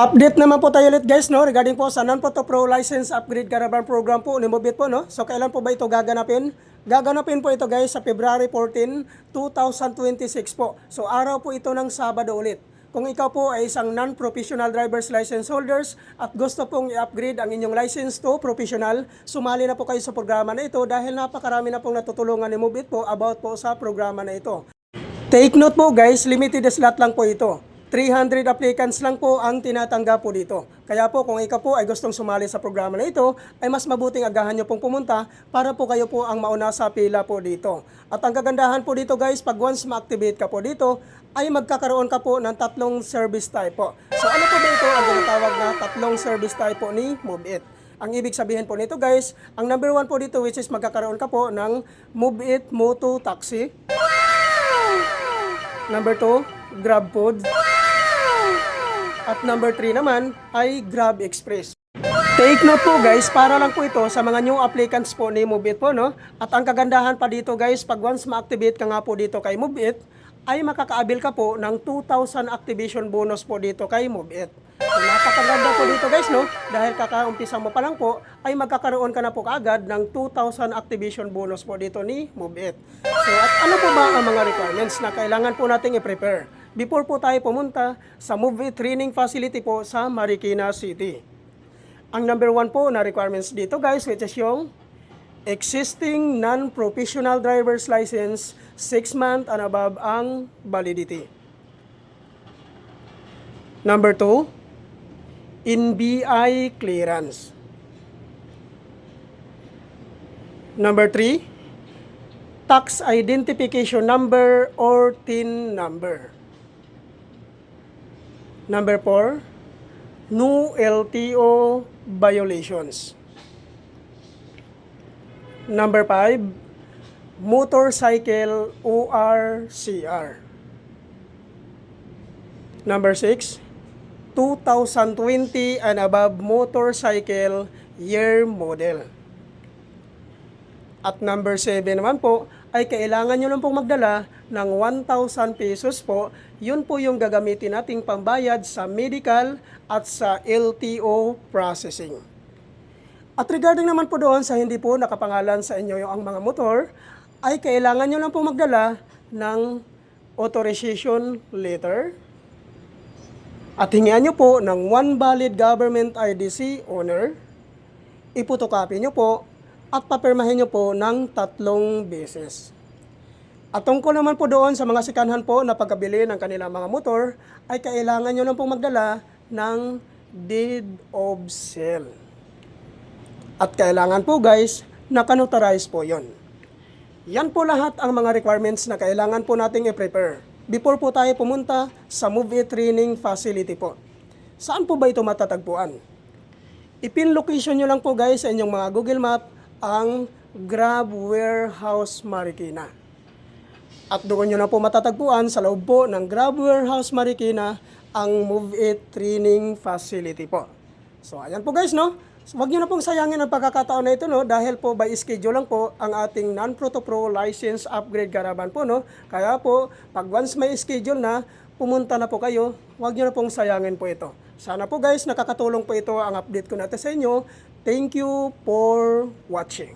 Update naman po tayo ulit guys, no, regarding po sa non-Photo Pro License Upgrade Caravan Program po ni Mobit po, no. So kailan po ba ito gaganapin? Gaganapin po ito guys sa February 14, 2026 po. So araw po ito ng Sabado ulit. Kung ikaw po ay isang non-professional driver's license holders at gusto pong i-upgrade ang inyong license to professional, sumali na po kayo sa programa na ito dahil napakarami na pong natutulungan ni Mobit po about po sa programa na ito. Take note po guys, limited slot lang po ito. 300 applicants lang po ang tinatanggap po dito. Kaya po kung ikaw po ay gustong sumali sa programa na ito, ay mas mabuting agahan nyo pong pumunta para po kayo po ang mauna sa pila po dito. At ang kagandahan po dito guys, pag once ma-activate ka po dito, ay magkakaroon ka po ng 3 service type po. So ano po ba ito ang tinatawag na 3 service type po ni Move It? Ang ibig sabihin po nito guys, ang number 1 po dito which is magkakaroon ka po ng Move It Moto Taxi. Number 2, Grab Food. At number 3 naman ay Grab Express. Take note po guys, para lang po ito sa mga new applicants po ni Move It po, no? At ang kagandahan pa dito guys, pag once ma-activate ka nga po dito kay Move It, ay makakaabil ka po ng 2,000 activation bonus po dito kay Move It. So, napakaganda po dito guys, no? Dahil kakaumpisa mo pa lang po, ay magkakaroon ka na po kaagad ng 2,000 activation bonus po dito ni Move It. So at ano po ba ang mga requirements na kailangan po nating i-prepare before po tayo pumunta sa Move It training facility po sa Marikina City? Ang number 1 po na requirements dito guys, which is yung existing non-professional driver's license, 6 months and above ang validity. Number 2, NBI clearance. Number 3, tax identification number or TIN number. Number 4, no LTO violations. Number 5, motorcycle ORCR. Number 6, 2020 and above motorcycle year model. At number 7 naman po, ay kailangan nyo lang pong magdala ng 1,000 pesos po. Yun po yung gagamitin nating pambayad sa medical at sa LTO processing. At regarding naman po doon sa hindi po nakapangalan sa inyo yung ang mga motor, ay kailangan nyo lang pong magdala ng authorization letter. At hingian nyo po ng 1 valid government IDC owner. Ipotokopy nyo po at papirmahin nyo po ng 3 beses. At tungkol naman po doon sa mga sikanhan po na pagkabili ng kanilang mga motor, ay kailangan nyo lang pong magdala ng deed of sale. At kailangan po guys, nakanotarize po yon. Yan po lahat ang mga requirements na kailangan po nating i-prepare before po tayo pumunta sa Move It training facility po. Saan po ba ito matatagpuan? Ipin location nyo lang po guys sa inyong mga Google Map ang Grab Warehouse Marikina. At doon nyo na po matatagpuan sa loob po ng Grab Warehouse Marikina ang Move It training facility po. So ayan po guys, no? So, wag nyo na pong sayangin ang pagkakataon na ito, no? Dahil po by schedule lang po ang ating non-Photo Pro License Upgrade Caravan po, no? Kaya po, pag once may schedule na, pumunta na po kayo, wag nyo na pong sayangin po ito. Sana po guys, nakakatulong po ito ang update ko natin sa inyo. Thank you for watching.